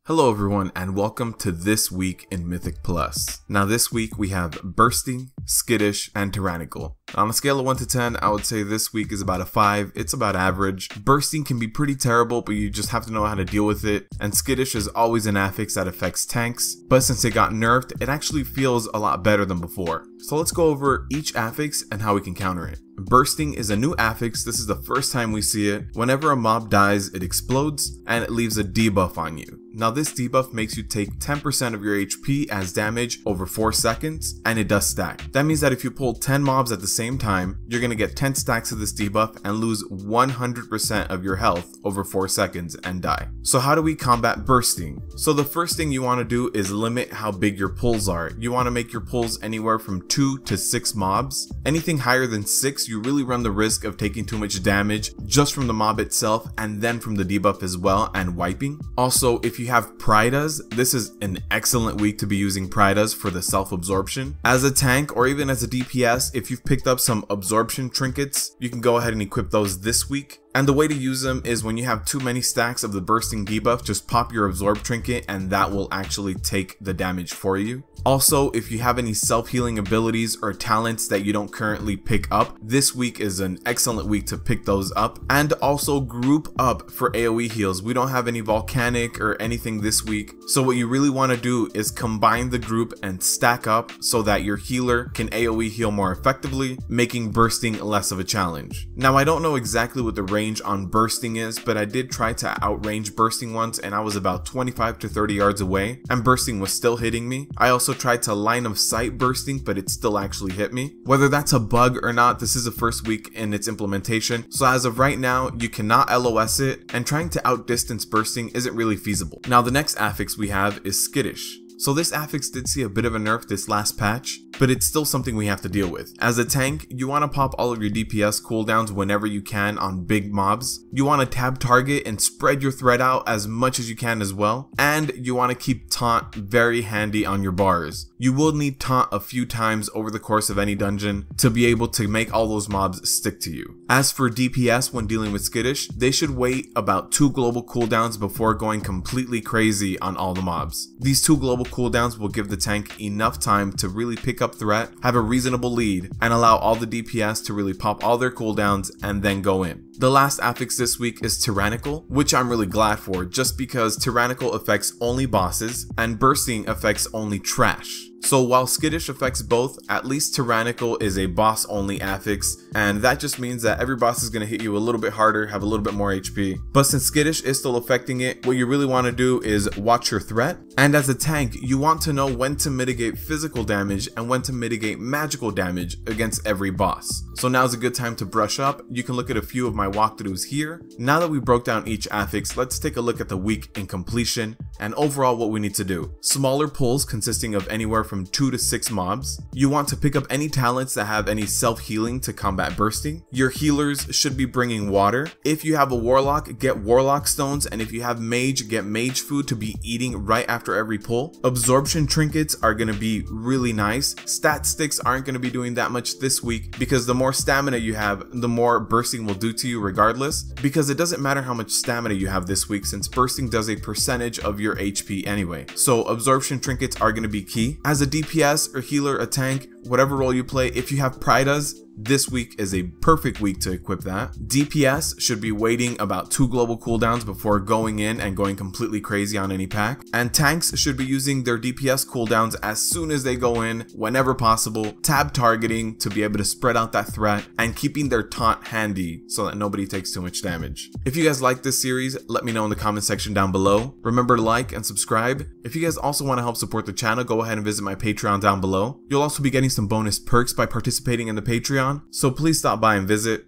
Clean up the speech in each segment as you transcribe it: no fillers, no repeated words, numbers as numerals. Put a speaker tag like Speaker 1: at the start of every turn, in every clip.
Speaker 1: Hello everyone and welcome to This Week in Mythic Plus. Now this week we have Bursting, Skittish, and Tyrannical. On a scale of 1 to 10, I would say this week is about a 5, it's about average. Bursting can be pretty terrible, but you just have to know how to deal with it, and Skittish is always an affix that affects tanks, but since it got nerfed, it actually feels a lot better than before. So let's go over each affix and how we can counter it. Bursting is a new affix. This is the first time we see it. Whenever a mob dies, it explodes and it leaves a debuff on you. Now this debuff makes you take 10% of your HP as damage over 4 seconds, and it does stack. That means that if you pull 10 mobs at the same time, you're gonna get 10 stacks of this debuff and lose 100% of your health over 4 seconds and die. So how do we combat bursting? So the first thing you want to do is limit how big your pulls are. You want to make your pulls anywhere from 2 to 6 mobs. Anything higher than 6, you really run the risk of taking too much damage just from the mob itself and then from the debuff as well and wiping. Also, if you have Pridas, this is an excellent week to be using Pridas for the self-absorption. As a tank or even as a DPS, if you've picked up some absorption trinkets, you can go ahead and equip those this week. And the way to use them is when you have too many stacks of the bursting debuff, just pop your absorb trinket and that will actually take the damage for you. Also, if you have any self-healing abilities or talents that you don't currently pick up, this week is an excellent week to pick those up. And also group up for AoE heals. We don't have any volcanic or anything this week, so what you really want to do is combine the group and stack up so that your healer can AoE heal more effectively, making bursting less of a challenge. Now I don't know exactly what the range on bursting is, but I did try to outrange bursting once and I was about 25 to 30 yards away and bursting was still hitting me. I also tried to line of sight bursting, but it still actually hit me. Whether that's a bug or not, this is the first week in its implementation, so as of right now you cannot LOS it, and trying to outdistance bursting isn't really feasible. Now the next affix we have is Skittish. So this affix did see a bit of a nerf this last patch, but it's still something we have to deal with. As a tank, you want to pop all of your DPS cooldowns whenever you can on big mobs. You want to tab target and spread your threat out as much as you can as well. And you want to keep taunt very handy on your bars. You will need taunt a few times over the course of any dungeon to be able to make all those mobs stick to you. As for DPS when dealing with Skittish, they should wait about 2 global cooldowns before going completely crazy on all the mobs. These 2 global cooldowns will give the tank enough time to really pick up threat, have a reasonable lead, and allow all the DPS to really pop all their cooldowns and then go in. The last affix this week is Tyrannical, which I'm really glad for just because Tyrannical affects only bosses and bursting affects only trash. So while Skittish affects both, at least Tyrannical is a boss only affix, and that just means that every boss is going to hit you a little bit harder, have a little bit more HP. But since Skittish is still affecting it, what you really want to do is watch your threat. And as a tank, you want to know when to mitigate physical damage and when to mitigate magical damage against every boss. So now's a good time to brush up. You can look at a few of my walkthroughs here. Now that we broke down each affix, let's take a look at the week in completion and overall what we need to do. Smaller pulls consisting of anywhere from 2 to 6 mobs. You want to pick up any talents that have any self-healing to combat bursting. Your healers should be bringing water. If you have a warlock, get warlock stones, and if you have mage, get mage food to be eating right after every pull. Absorption trinkets are going to be really nice. Stat sticks aren't going to be doing that much this week because the more stamina you have, the more bursting will do to you regardless, because it doesn't matter how much stamina you have this week since bursting does a percentage of your HP anyway. So absorption trinkets are going to be key. As a DPS or healer, a tank, whatever role you play, if you have Pridas, this week is a perfect week to equip that. DPS should be waiting about 2 global cooldowns before going in and going completely crazy on any pack. And tanks should be using their DPS cooldowns as soon as they go in, whenever possible, tab targeting to be able to spread out that threat, and keeping their taunt handy so that nobody takes too much damage. If you guys like this series, let me know in the comment section down below. Remember to like and subscribe. If you guys also want to help support the channel, go ahead and visit my Patreon down below. You'll also be getting some bonus perks by participating in the Patreon. So please stop by and visit.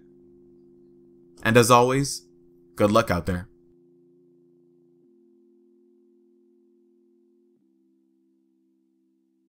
Speaker 1: And as always, good luck out there.